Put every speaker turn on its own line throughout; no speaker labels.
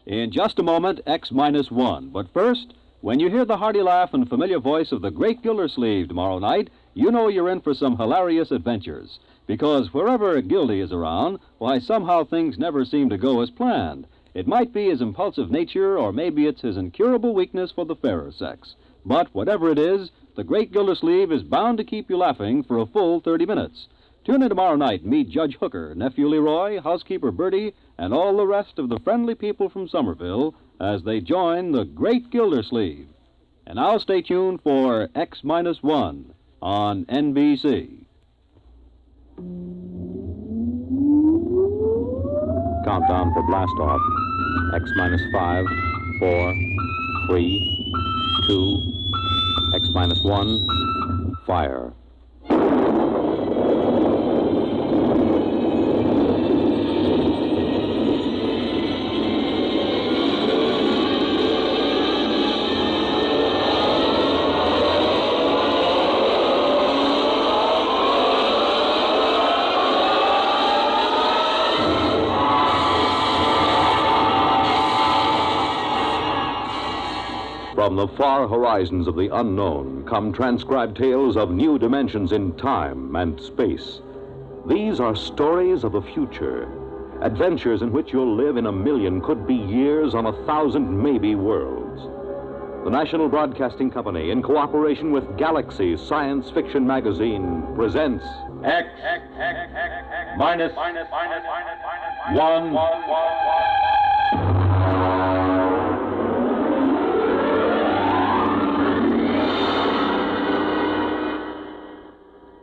In just a moment, X-1. But first, when you hear the hearty laugh and familiar voice of the great Gildersleeve tomorrow night, you know you're in for some hilarious adventures. Because wherever Gildy is around, why, somehow things never seem to go as planned. It might be his impulsive nature, or maybe it's his incurable weakness for the fairer sex. But whatever it is, the great Gildersleeve is bound to keep you laughing for a full 30 minutes. Tune in tomorrow night and meet Judge Hooker, Nephew Leroy, Housekeeper Bertie, and all the rest of the friendly people from Somerville as they join the great Gildersleeve. And now stay tuned for X-1 on NBC. Countdown for blast off. X-5, 4, 3, 2, X-1, fire. From the far horizons of the unknown come transcribed tales of new dimensions in time and space. These are stories of the future, adventures in which you'll live in a million, could be years, on 1,000 maybe worlds. The National Broadcasting Company, in cooperation with Galaxy Science Fiction Magazine, presents X-1.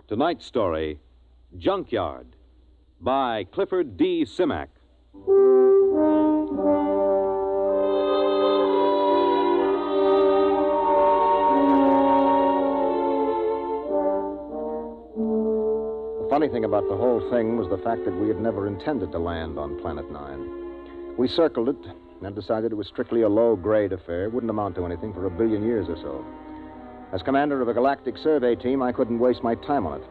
Tonight's story, Junkyard, by Clifford D. Simak.
The funny thing about the whole thing was the fact that we had never intended to land on Planet 9. We circled it and decided it was strictly a low-grade affair, wouldn't amount to anything for 1 billion years or so. As commander of a galactic survey team, I couldn't waste my time on it.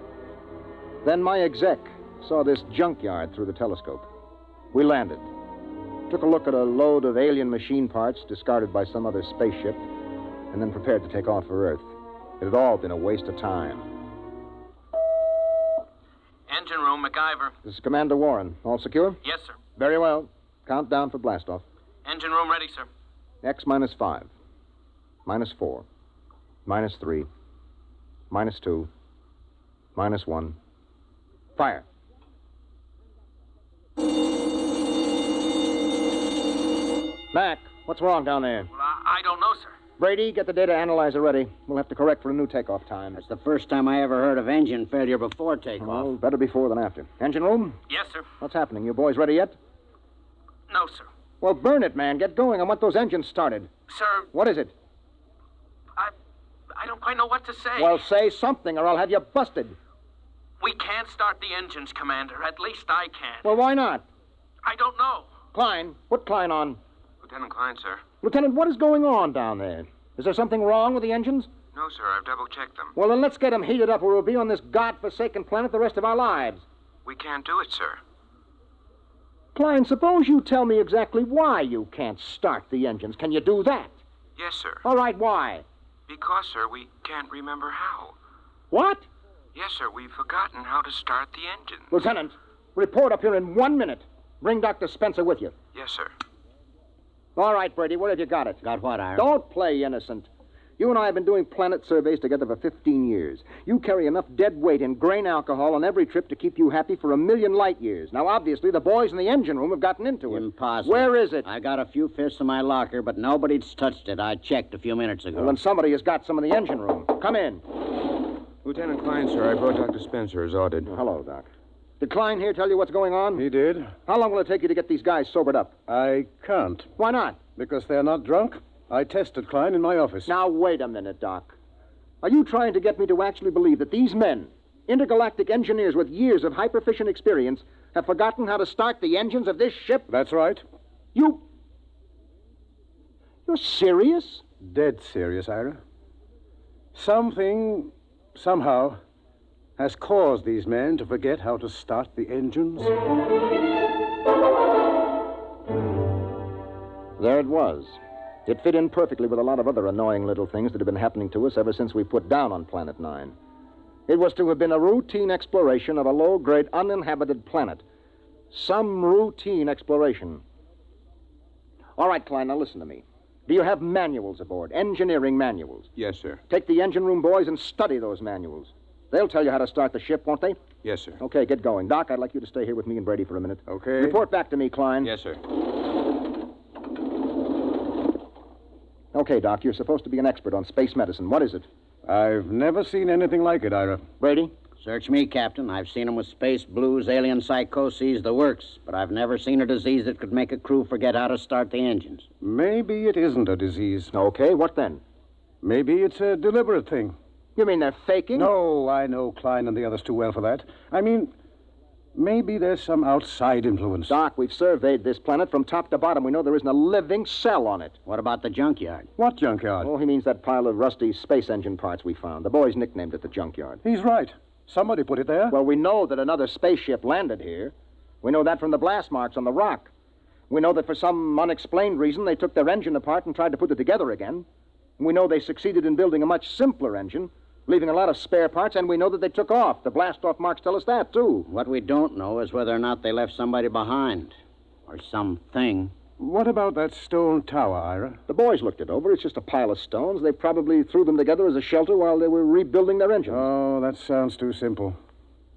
Then my exec saw this junkyard through the telescope. We landed, took a look at a load of alien machine parts discarded by some other spaceship, and then prepared to take off for Earth. It had all been a waste of time.
Engine room, MacGyver.
This is Commander Warren. All secure?
Yes, sir.
Very well. Countdown for blastoff.
Engine room ready, sir.
X-5, -4, -3, -2, -1. Fire. Mac, what's wrong down there?
Well, I don't know, sir.
Brady, get the data analyzer ready. We'll have to correct for a new takeoff time.
That's the first time I ever heard of engine failure before takeoff.
Oh, better before than after. Engine room?
Yes, sir.
What's happening? You boys ready yet?
No, sir.
Well, burn it, man. Get going. I want those engines started.
Sir,
What is it?
I don't quite know what to say.
Well, say something or I'll have you busted.
We can't start the engines, Commander. At least I can't.
Well, why not?
I don't know.
Klein, put Klein on.
Lieutenant Klein, sir.
Lieutenant, what is going on down there? Is there something wrong with the engines?
No, sir. I've double-checked them.
Well, then let's get them heated up or we'll be on this godforsaken planet the rest of our lives.
We can't do it, sir.
Klein, suppose you tell me exactly why you can't start the engines. Can you do that?
Yes, sir.
All right, why?
Because, sir, we can't remember how.
What?
Yes, sir. We've forgotten how to start the engines.
Lieutenant, report up here in 1 minute. Bring Dr. Spencer with you.
Yes, sir.
All right, Brady, where have you got it?
Got what, Ira?
Don't play innocent. You and I have been doing planet surveys together for 15 years. You carry enough dead weight in grain alcohol on every trip to keep you happy for 1,000,000 light years. Now, obviously, the boys in the engine room have gotten into it.
Impossible.
Where is it?
I got a few fifths in my locker, but nobody's touched it. I checked a few minutes ago.
Well, then somebody has got some in the engine room. Come in.
Lieutenant Klein, sir. I brought Dr. Spencer as ordered.
Hello, Doc. Did Klein here tell you what's going on?
He did?
How long will it take you to get these guys sobered up?
I can't.
Why not?
Because they're not drunk. I tested Klein in my office.
Now, wait a minute, Doc. Are you trying to get me to actually believe that these men, intergalactic engineers with years of hyperfission experience, have forgotten how to start the engines of this ship?
That's right.
You're serious?
Dead serious, Ira. Something, somehow, has caused these men to forget how to start the engines.
There it was. It fit in perfectly with a lot of other annoying little things that have been happening to us ever since we put down on Planet 9. It was to have been a routine exploration of a low-grade, uninhabited planet. Some routine exploration. All right, Klein, now listen to me. Do you have manuals aboard? Engineering manuals?
Yes, sir.
Take the engine room boys and study those manuals. They'll tell you how to start the ship, won't they?
Yes, sir.
Okay, get going. Doc, I'd like you to stay here with me and Brady for a minute.
Okay.
Report back to me, Klein.
Yes, sir.
Okay, Doc, you're supposed to be an expert on space medicine. What is it?
I've never seen anything like it, Ira.
Brady?
Search me, Captain. I've seen 'em with space blues, alien psychoses, the works. But I've never seen a disease that could make a crew forget how to start the engines.
Maybe it isn't a disease.
Okay, what then?
Maybe it's a deliberate thing.
You mean they're faking?
No, I know Klein and the others too well for that. I mean, maybe there's some outside influence.
Doc, we've surveyed this planet from top to bottom. We know there isn't a living cell on it.
What about the junkyard?
What junkyard?
Oh, he means that pile of rusty space engine parts we found. The boys nicknamed it the junkyard.
He's right. Somebody put it there.
Well, we know that another spaceship landed here. We know that from the blast marks on the rock. We know that for some unexplained reason they took their engine apart and tried to put it together again. We know they succeeded in building a much simpler engine, leaving a lot of spare parts, and we know that they took off. The blast-off marks tell us that, too.
What we don't know is whether or not they left somebody behind. Or something.
What about that stone tower, Ira?
The boys looked it over. It's just a pile of stones. They probably threw them together as a shelter while they were rebuilding their engines.
Oh, that sounds too simple.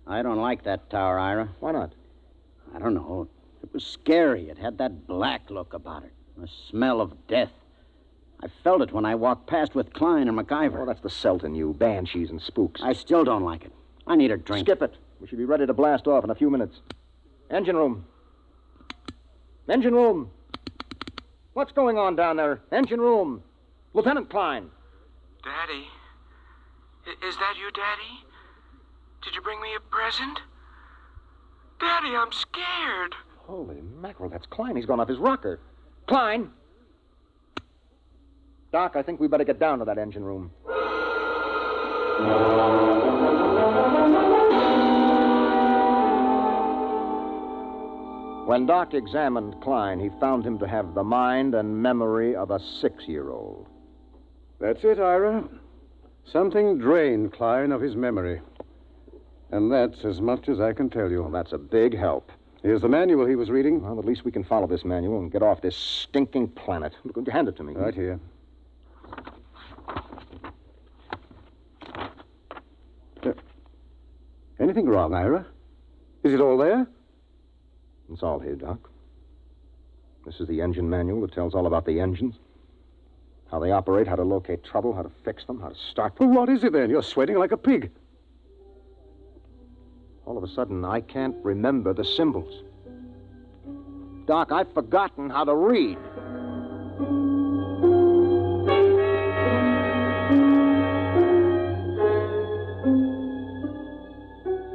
I don't like that tower, Ira.
Why not?
I don't know. It was scary. It had that black look about it. The smell of death. I felt it when I walked past with Klein and MacIver.
Oh, that's the Celt in you. Banshees and spooks.
I still don't like it. I need a drink.
Skip it. We should be ready to blast off in a few minutes. Engine room. Engine room. What's going on down there? Engine room. Lieutenant Klein.
Daddy? Is that you, Daddy? Did you bring me a present? Daddy, I'm scared.
Holy mackerel, that's Klein. He's gone off his rocker. Klein! Doc, I think we better get down to that engine room. When Doc examined Klein, he found him to have the mind and memory of a 6-year-old.
That's it, Ira. Something drained Klein of his memory. And that's as much as I can tell you.
Well, that's a big help.
Here's the manual he was reading.
Well, at least we can follow this manual and get off this stinking planet. Hand it to me.
Right here. Anything wrong, Ira? Is it all there?
It's all here, Doc. This is the engine manual that tells all about the engines. How they operate, how to locate trouble, how to fix them, how to start them.
Well, what is it then? You're sweating like a pig.
All of a sudden, I can't remember the symbols. Doc, I've forgotten how to read.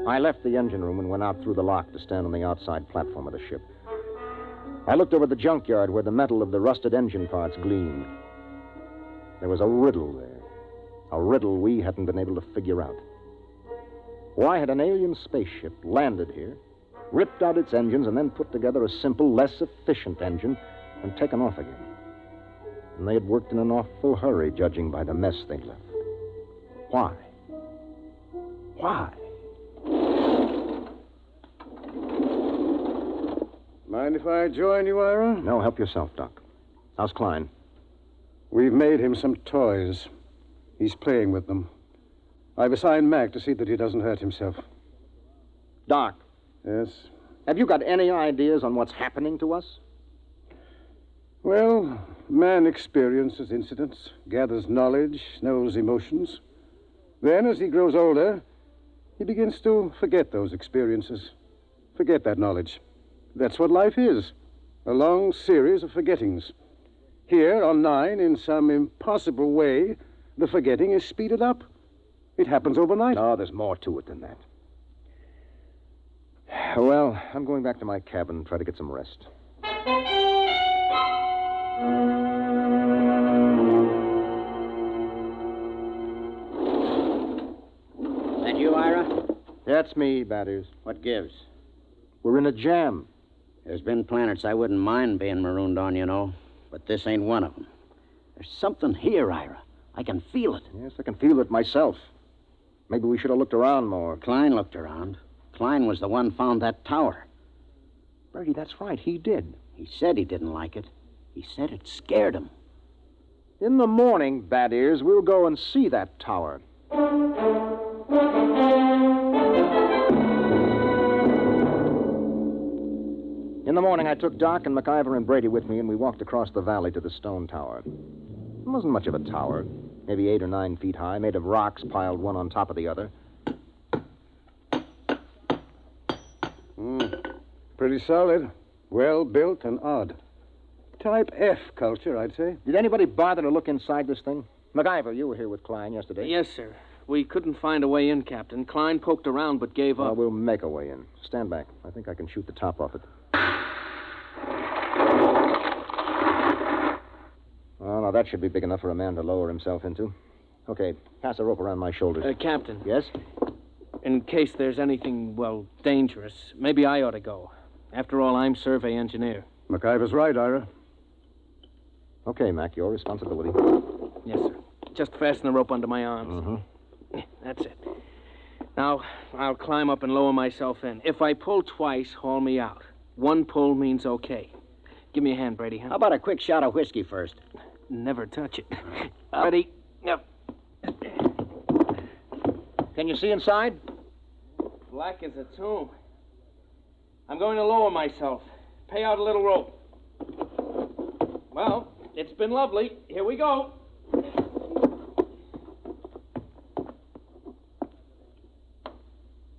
I left the engine room and went out through the lock to stand on the outside platform of the ship. I looked over the junkyard where the metal of the rusted engine parts gleamed. There was a riddle there. A riddle we hadn't been able to figure out. Why had an alien spaceship landed here, ripped out its engines, and then put together a simple, less efficient engine and taken off again? And they had worked in an awful hurry, judging by the mess they'd left. Why? Why?
Mind if I join you, Ira?
No, help yourself, Doc. How's Klein?
We've made him some toys. He's playing with them. I've assigned Mac to see that he doesn't hurt himself.
Doc.
Yes?
Have you got any ideas on what's happening to us?
Well, man experiences incidents, gathers knowledge, knows emotions. Then, as he grows older, he begins to forget those experiences, forget that knowledge. That's what life is, a long series of forgettings. Here on 9, in some impossible way, the forgetting is speeded up. It happens overnight.
No, there's more to it than that. Well, I'm going back to my cabin and try to get some rest.
That you, Ira?
That's me, Batters.
What gives?
We're in a jam.
There's been planets I wouldn't mind being marooned on, you know. But this ain't one of them. There's something here, Ira. I can feel it.
Yes, I can feel it myself. Maybe we should have looked around more.
Klein looked around. Klein was the one found that tower.
Bertie, that's right. He did.
He said he didn't like it. He said it scared him.
In the morning, Bad Ears, we'll go and see that tower. In the morning, I took Doc and MacIver and Brady with me, and we walked across the valley to the stone tower. It wasn't much of a tower, maybe 8 or 9 feet high, made of rocks piled one on top of the other.
Pretty solid. Well built and odd. Type F culture, I'd say.
Did anybody bother to look inside this thing? MacIver, you were here with Klein yesterday.
Yes, sir. We couldn't find a way in, Captain. Klein poked around but gave
Well,
up.
we'll make a way in. Stand back. I think I can shoot the top off it. Oh, now that should be big enough for a man to lower himself into. Okay, pass the rope around my shoulders.
Captain,
Yes?
in case there's anything, well, dangerous, maybe I ought to go. After all, I'm survey engineer.
MacIver's right, Ira.
Okay, Mac, your responsibility.
Yes, sir. Just fasten the rope under my arms.
Mm-hmm.
That's it. Now, I'll climb up and lower myself in. If I pull twice, haul me out. One pull means okay. Give me a hand, Brady, huh?
How about a quick shot of whiskey first?
Never touch it. Ready? Yep.
Can you see inside?
Black as a tomb. I'm going to lower myself. Pay out a little rope. Well, it's been lovely. Here we go.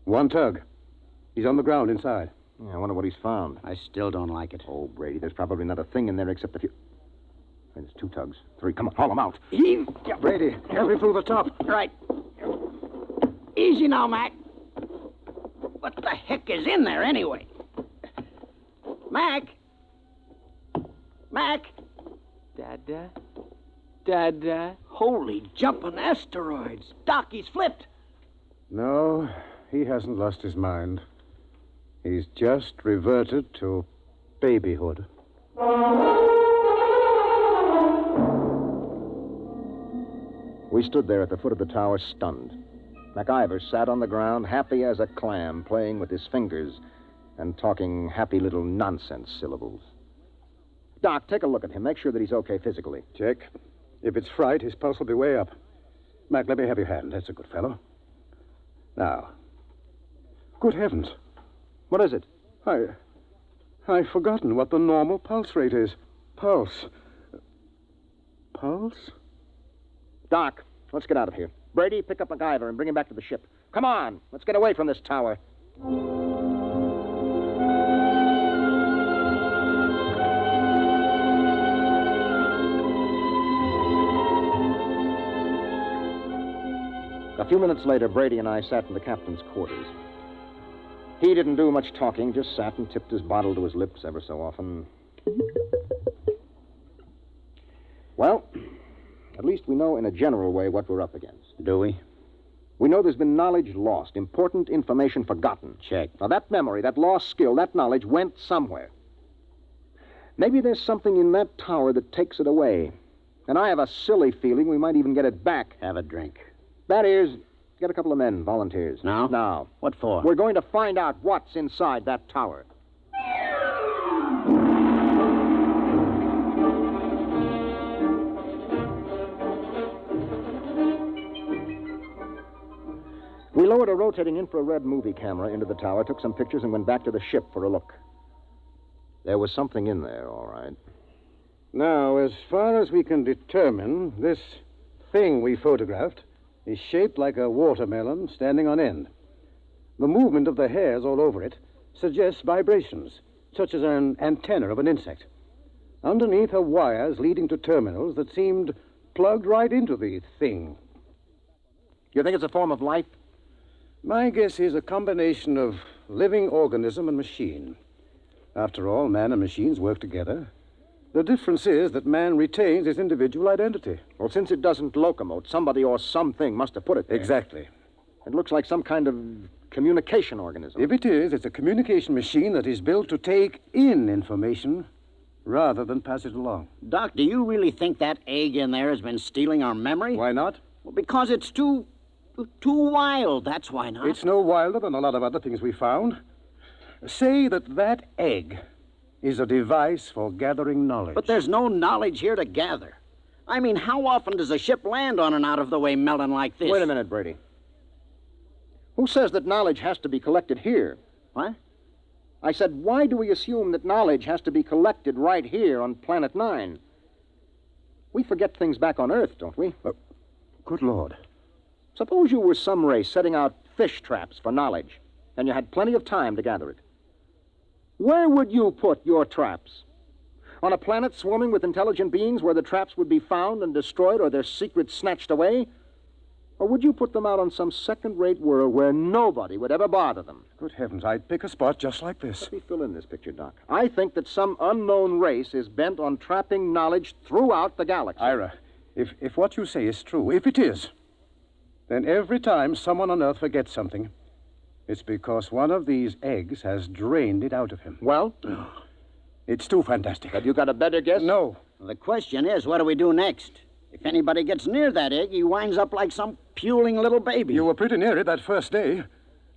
One tug. He's on the ground inside.
Yeah, I wonder what he's found.
I still don't like it.
Oh, Brady, there's probably not a thing in there except a few... There's 2 tugs. 3. Come on, haul them out.
Heave.
Yeah, Brady, help me through the top.
Right. Easy now, Mac. What the heck is in there, anyway? Mac? Mac?
Dada? Dada?
Holy jumping asteroids. Doc, he's flipped.
No, he hasn't lost his mind. He's just reverted to babyhood.
We stood there at the foot of the tower, stunned. MacIver sat on the ground, happy as a clam, playing with his fingers and talking happy little nonsense syllables. Doc, take a look at him. Make sure that he's okay physically.
Check. If it's fright, his pulse will be way up. Mac, let me have your hand. That's a good fellow. Now. Good heavens.
What is it?
I've forgotten what the normal pulse rate is. Pulse?
Doc, let's get out of here. Brady, pick up MacIver and bring him back to the ship. Come on, let's get away from this tower. A few minutes later, Brady and I sat in the captain's quarters. He didn't do much talking, just sat and tipped his bottle to his lips ever so often. Well, at least we know in a general way what we're up against.
Do we?
We know there's been knowledge lost, important information forgotten.
Check.
Now, that memory, that lost skill, that knowledge went somewhere. Maybe there's something in that tower that takes it away. And I have a silly feeling we might even get it back.
Have a drink.
Bad Ears, get a couple of men, volunteers.
Now?
Now.
What for?
We're going to find out what's inside that tower. We lowered a rotating infrared movie camera into the tower, took some pictures, and went back to the ship for a look. There was something in there, all right.
Now, as far as we can determine, this thing we photographed is shaped like a watermelon standing on end. The movement of the hairs all over it suggests vibrations, such as an antenna of an insect. Underneath are wires leading to terminals that seemed plugged right into the thing.
You think it's a form of life?
My guess is a combination of living organism and machine. After all, man and machines work together. The difference is that man retains his individual identity.
Well, since it doesn't locomote, somebody or something must have put it there.
Exactly.
It looks like some kind of communication organism.
If it is, it's a communication machine that is built to take in information rather than pass it along.
Doc, do you really think that egg in there has been stealing our memory?
Why not?
Well, because it's too wild. That's why not.
It's no wilder than a lot of other things we found. Say that egg is a device for gathering knowledge.
But there's no knowledge here to gather. I mean, how often does a ship land on an out-of-the-way melon like this?
Wait a minute, Brady. Who says that knowledge has to be collected here?
What?
I said, why do we assume that knowledge has to be collected right here on Planet 9? We forget things back on Earth, don't we?
Good Lord.
Suppose you were some race setting out fish traps for knowledge, and you had plenty of time to gather it. Where would you put your traps? On a planet swarming with intelligent beings where the traps would be found and destroyed or their secrets snatched away? Or would you put them out on some second-rate world where nobody would ever bother them?
Good heavens, I'd pick a spot just like this.
Let me fill in this picture, Doc. I think that some unknown race is bent on trapping knowledge throughout the galaxy.
Ira, if what you say is true, if it is, then every time someone on Earth forgets something, it's because one of these eggs has drained it out of him.
Well?
It's too fantastic.
Have you got a better guess?
No.
Well, the question is, what do we do next? If anybody gets near that egg, he winds up like some puling little baby.
You were pretty near it that first day.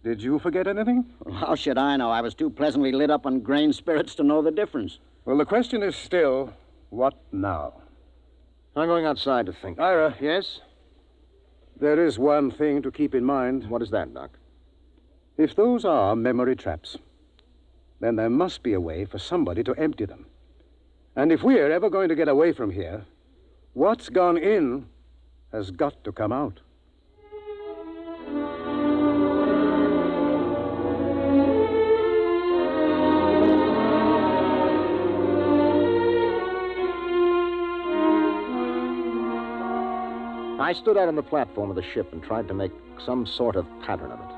Did you forget anything?
Well, how should I know? I was too pleasantly lit up on grain spirits to know the difference.
Well, the question is still, what now?
I'm going outside to think.
Ira.
Yes?
There is one thing to keep in mind.
What is that, Doc?
If those are memory traps, then there must be a way for somebody to empty them. And if we're ever going to get away from here, what's gone in has got to come out.
I stood out on the platform of the ship and tried to make some sort of pattern of it.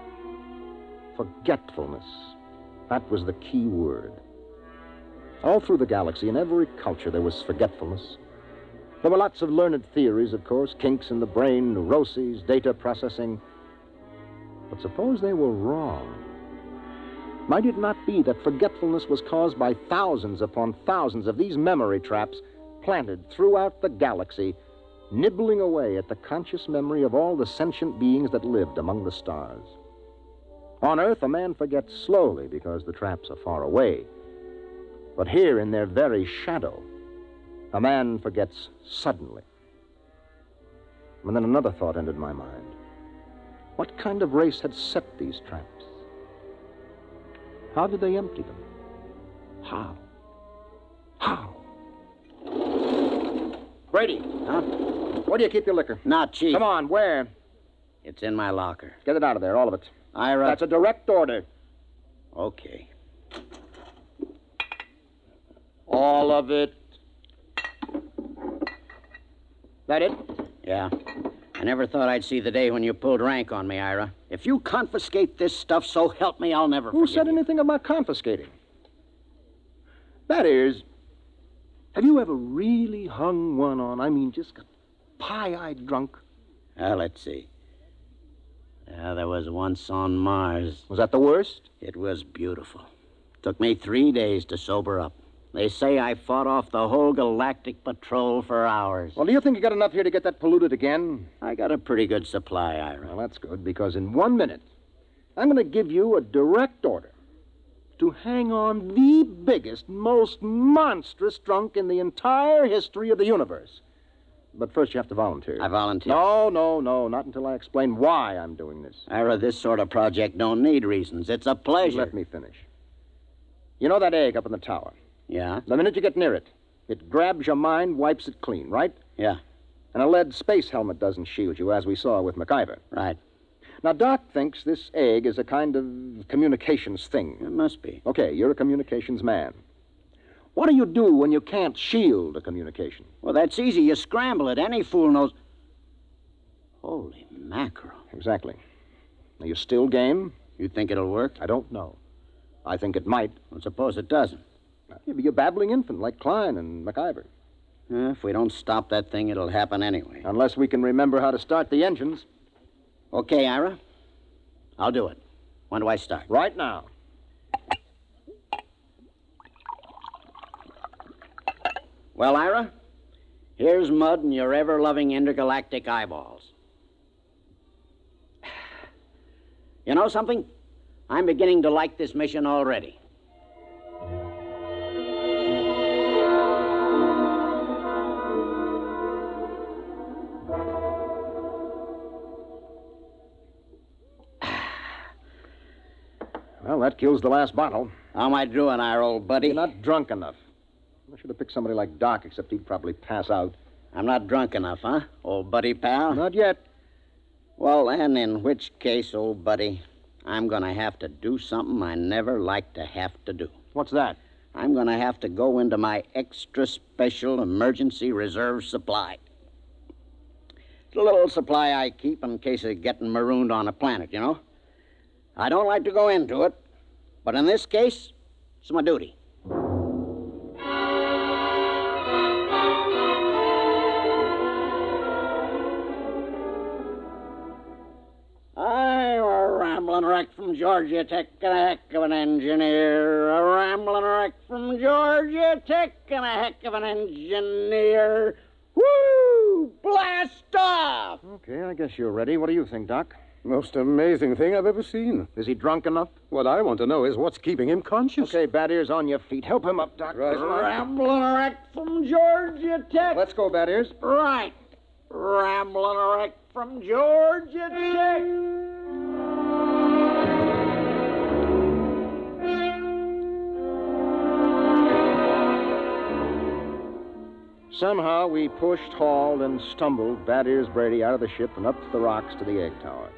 Forgetfulness. That was the key word. All through the galaxy, in every culture, there was forgetfulness. There were lots of learned theories, of course, kinks in the brain, neuroses, data processing. But suppose they were wrong. Might it not be that forgetfulness was caused by thousands upon thousands of these memory traps planted throughout the galaxy, nibbling away at the conscious memory of all the sentient beings that lived among the stars? On Earth, a man forgets slowly because the traps are far away. But here, in their very shadow, a man forgets suddenly. And then another thought entered my mind. What kind of race had set these traps? How did they empty them? How? How? Brady.
Huh?
Where do you keep your liquor?
Not cheap.
Come on, where?
It's in my locker.
Get it out of there, all of it.
Ira.
That's a direct order.
Okay.
All of it. That it?
Yeah. I never thought I'd see the day when you pulled rank on me, Ira. If you confiscate this stuff, so help me, I'll never
Who
forgive
said
you.
anything about confiscating? That is, have you ever really hung one on? I mean, just got pie-eyed drunk?
Let's see. Yeah, there was once on Mars.
Was that the worst?
It was beautiful. Took me 3 days to sober up. They say I fought off the whole galactic patrol for hours.
Well, do you think you got enough here to get that polluted again?
I got a pretty good supply, Ira.
Well, that's good, because in 1 minute, I'm going to give you a direct order to hang on the biggest, most monstrous drunk in the entire history of the universe. But first you have to volunteer.
I volunteer.
No, not until I explain why I'm doing this.
Ira, this sort of project don't need reasons. It's a pleasure.
Let me finish. You know that egg up in the tower?
Yeah?
The minute you get near it, it grabs your mind, wipes it clean, right?
Yeah.
And a lead space helmet doesn't shield you, as we saw with MacIver.
Right.
Now, Doc thinks this egg is a kind of communications thing.
It must be.
Okay, you're a communications man. What do you do when you can't shield a communication?
Well, that's easy. You scramble it. Any fool knows. Holy mackerel.
Exactly. Are you still game?
You think it'll work?
I don't know. I think it might.
Well, suppose it doesn't.
You'll be a babbling infant like Klein and MacIver.
If we don't stop that thing, it'll happen anyway.
Unless we can remember how to start the engines.
Okay, Ira. I'll do it. When do I start?
Right now.
Well, Ira, here's mud in your ever-loving intergalactic eyeballs. You know something? I'm beginning to like this mission already.
Well, that kills the last bottle.
How am I doing, Ira, old buddy?
You're not drunk enough. I should have picked somebody like Doc, except he'd probably pass out.
I'm not drunk enough, huh, old buddy pal?
Not yet.
Well, then, in which case, old buddy, I'm going to have to do something I never like to have to do.
What's that?
I'm going to have to go into my extra special emergency reserve supply. It's a little supply I keep in case of getting marooned on a planet, you know? I don't like to go into it, but in this case, it's my duty. I'm a rambling wreck from Georgia Tech and a heck of an engineer. A rambling wreck from Georgia Tech and a heck of an engineer. Woo! Blast off!
Okay, I guess you're ready. What do you think, Doc?
Most amazing thing I've ever seen.
Is he drunk enough?
What I want to know is what's keeping him conscious.
Okay, Bad Ears, on your feet. Help him up, Doc.
Right.
Rambling wreck from Georgia Tech.
Let's go, Bad Ears.
Right. Rambling wreck from Georgia Tech.
Somehow we pushed, hauled, and stumbled Bad Ears Brady out of the ship and up the rocks to the egg tower.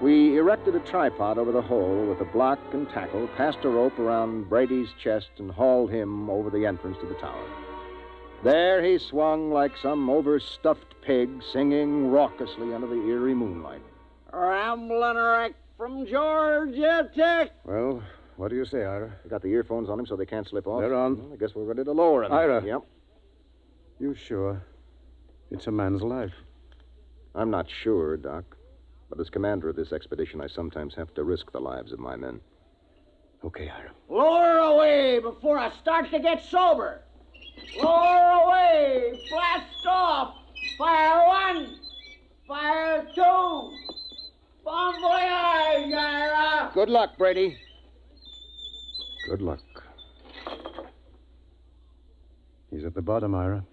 We erected a tripod over the hole with a block and tackle, passed a rope around Brady's chest, and hauled him over the entrance to the tower. There he swung like some overstuffed pig, singing raucously under the eerie moonlight.
Rambling wreck from Georgia Tech.
Well, what do you say, Ira?
We got the earphones on him so they can't slip off.
They're on.
Well, I guess we're ready to lower him.
Ira.
Yep.
You sure? It's a man's life.
I'm not sure, Doc. But as commander of this expedition, I sometimes have to risk the lives of my men.
Okay, Ira.
Lower away before I start to get sober. Lower away. Blast off. Fire one. Fire two. Bon voyage, Ira.
Good luck, Brady. Good luck.
He's at the bottom, Ira.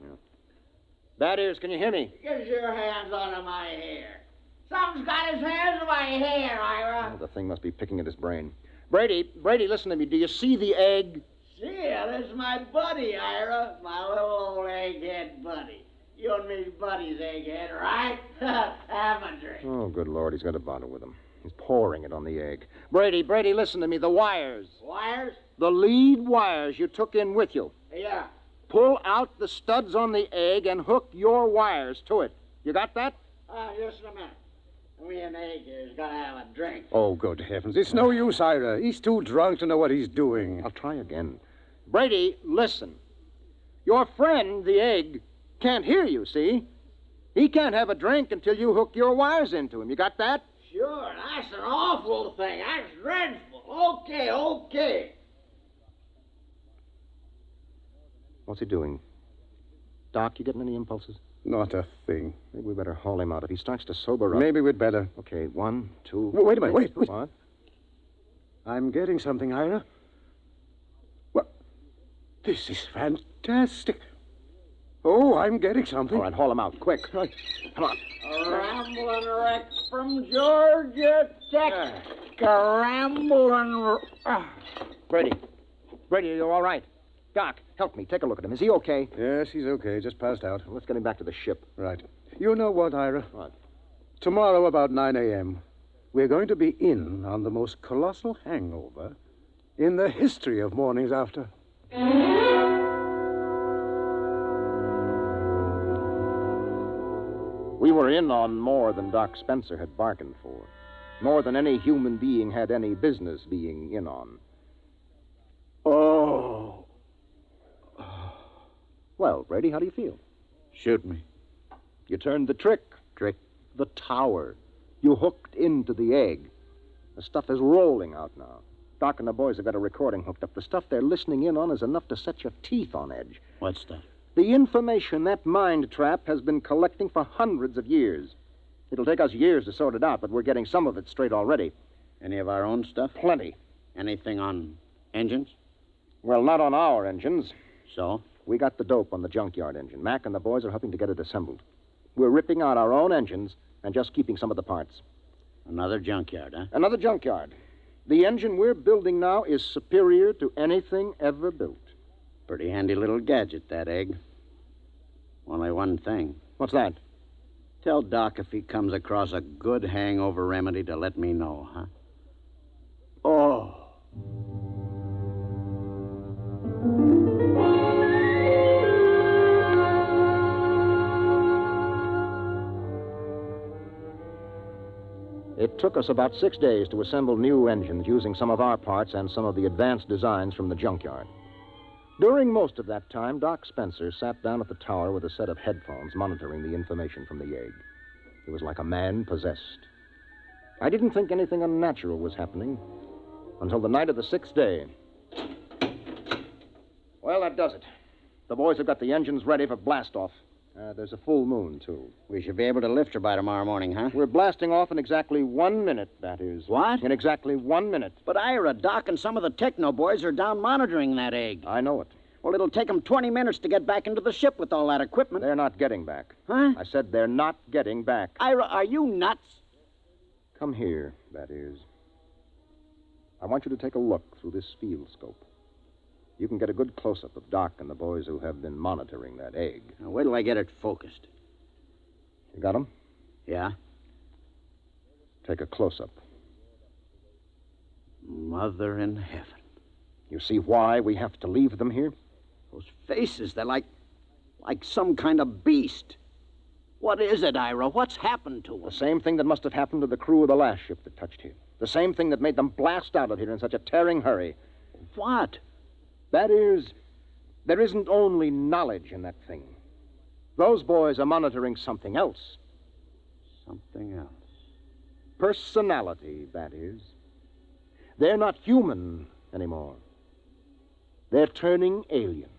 Bad Ears, can you hear me?
Get your hands out of my hair. Something's got his hands in my hair, Ira.
Oh, the thing must be picking at his brain. Brady, listen to me. Do you see the egg?
See it, it's my buddy, Ira. My little old egghead buddy. You and me's buddies, egghead, right? Have a drink.
Oh, good Lord, he's got a bottle with him. He's pouring it on the egg. Brady, listen to me. The wires.
Wires?
The lead wires you took in with you.
Yeah.
Pull out the studs on the egg and hook your wires to it. You got that?
Just a minute. Me and Egg here's gotta have a drink.
Oh, good heavens. It's no use, Ira. He's too drunk to know what he's doing.
I'll try again. Brady, listen. Your friend, the egg, can't hear you, see? He can't have a drink until you hook your wires into him. You got that?
Sure, that's an awful thing. That's dreadful. Okay.
What's he doing? Doc, you getting any impulses?
Not a thing.
Maybe we better haul him out. If he starts to sober up...
Maybe we'd better.
Okay, 1, 2...
Wait a minute, wait.
What?
I'm getting something, Ira. What? This is fantastic. Oh, I'm getting something.
All right, haul him out, quick.
Right.
Come on.
A rambling wreck from Georgia Tech. A rambling...
Brady, are you all right? Doc, help me. Take a look at him. Is he okay?
Yes, he's okay. Just passed out.
Let's get him back to the ship.
Right. You know what, Ira?
What?
Tomorrow about 9 a.m., we're going to be in on the most colossal hangover in the history of mornings after.
We were in on more than Doc Spencer had bargained for. More than any human being had any business being in on.
Oh.
Well, Brady, how do you feel?
Shoot me.
You turned the trick. The tower. You hooked into the egg. The stuff is rolling out now. Doc and the boys have got a recording hooked up. The stuff they're listening in on is enough to set your teeth on edge.
What's that?
The information that mind trap has been collecting for hundreds of years. It'll take us years to sort it out, but we're getting some of it straight already.
Any of our own stuff?
Plenty.
Anything on engines?
Well, not on our engines.
So?
We got the dope on the Junkyard engine. Mac and the boys are helping to get it assembled. We're ripping out our own engines and just keeping some of the parts.
Another junkyard, huh?
Another junkyard. The engine we're building now is superior to anything ever built.
Pretty handy little gadget, that egg. Only one thing.
What's that?
Tell Doc if he comes across a good hangover remedy to let me know, huh? Oh.
It took us about 6 days to assemble new engines using some of our parts and some of the advanced designs from the junkyard. During most of that time, Doc Spencer sat down at the tower with a set of headphones monitoring the information from the egg. He was like a man possessed. I didn't think anything unnatural was happening until the night of the 6th day. Well, that does it. The boys have got the engines ready for blast-off. There's a full moon, too.
We should be able to lift her by tomorrow morning, huh?
We're blasting off in exactly 1 minute, that is.
What?
In exactly 1 minute.
But Ira, Doc, and some of the techno boys are down monitoring that egg.
I know it.
Well, it'll take them 20 minutes to get back into the ship with all that equipment.
They're not getting back.
Huh?
I said they're not getting back.
Ira, are you nuts?
Come here, that is. I want you to take a look through this field scope. You can get a good close-up of Doc and the boys who have been monitoring that egg.
Now, wait till I get it focused.
You got 'em?
Yeah?
Take a close-up.
Mother in heaven.
You see why we have to leave them here?
Those faces, they're like some kind of beast. What is it, Ira? What's happened to them?
The same thing that must have happened to the crew of the last ship that touched here. The same thing that made them blast out of here in such a tearing hurry.
What?
That is, there isn't only knowledge in that thing. Those boys are monitoring something else.
Something else.
Personality, that is. They're not human anymore. They're turning alien.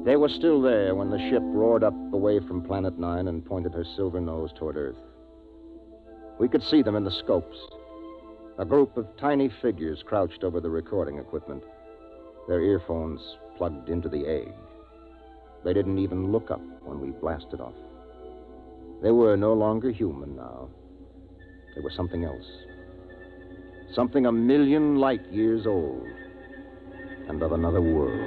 They were still there when the ship roared up away from Planet 9 and pointed her silver nose toward Earth. We could see them in the scopes. A group of tiny figures crouched over the recording equipment, their earphones plugged into the egg. They didn't even look up when we blasted off. They were no longer human now. They were something else. Something 1,000,000 light years old and of another world.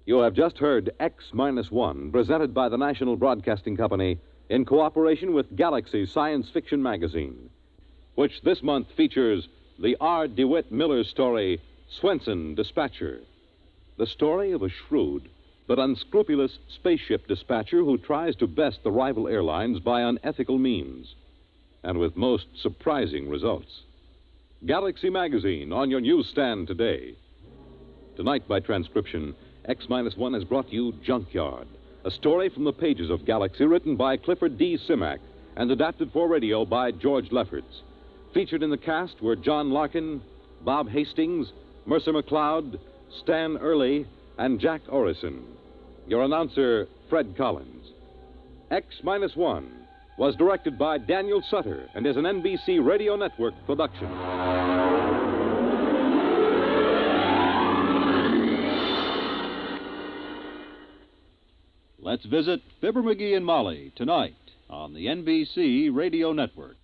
You have just heard X-1, presented by the National Broadcasting Company in cooperation with Galaxy Science Fiction Magazine, which this month features the R. DeWitt Miller story, Swenson, Dispatcher. The story of a shrewd but unscrupulous spaceship dispatcher who tries to best the rival airlines by unethical means, and with most surprising results. Galaxy Magazine on your newsstand today. Tonight, by transcription, X-1 has brought you Junkyard, a story from the pages of Galaxy written by Clifford D. Simak and adapted for radio by George Lefferts. Featured in the cast were John Larkin, Bob Hastings, Mercer McLeod, Stan Early, and Jack Orison. Your announcer, Fred Collins. X-1 was directed by Daniel Sutter and is an NBC Radio Network production.
Let's visit Fibber McGee and Molly tonight on the NBC Radio Network.